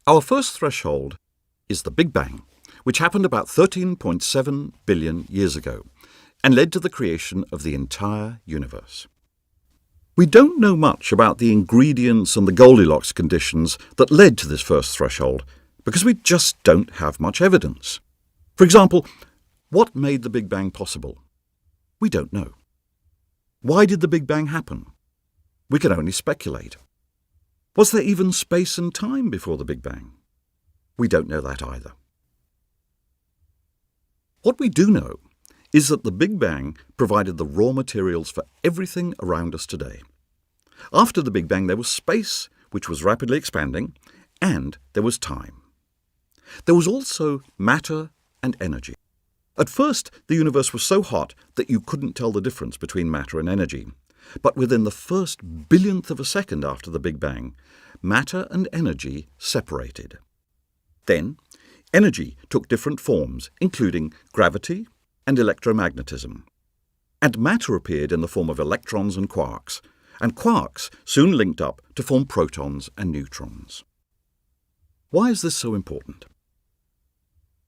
Our first threshold is the Big Bang, which happened about 13.7 billion years ago and led to the creation of the entire universe. We don't know much about the ingredients and the Goldilocks conditions that led to this first threshold because we just don't have much evidence. For example, what made the Big Bang possible? We don't know. Why did the Big Bang happen? We can only speculate. Was there even space and time before the Big Bang? We don't know that either. What we do know is that the Big Bang provided the raw materials for everything around us today. After the Big Bang, there was space, which was rapidly expanding, and there was time. There was also matter and energy. At first, the universe was so hot that you couldn't tell the difference between matter and energy. But within the first billionth of a second after the Big Bang, matter and energy separated. Then, energy took different forms, including gravity and electromagnetism. And matter appeared in the form of electrons and quarks soon linked up to form protons and neutrons. Why is this so important?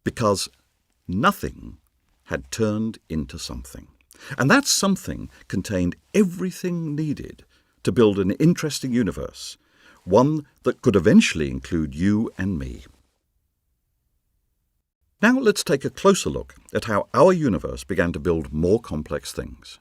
Because nothing had turned into something. And that something contained everything needed to build an interesting universe, one that could eventually include you and me. Now let's take a closer look at how our universe began to build more complex things.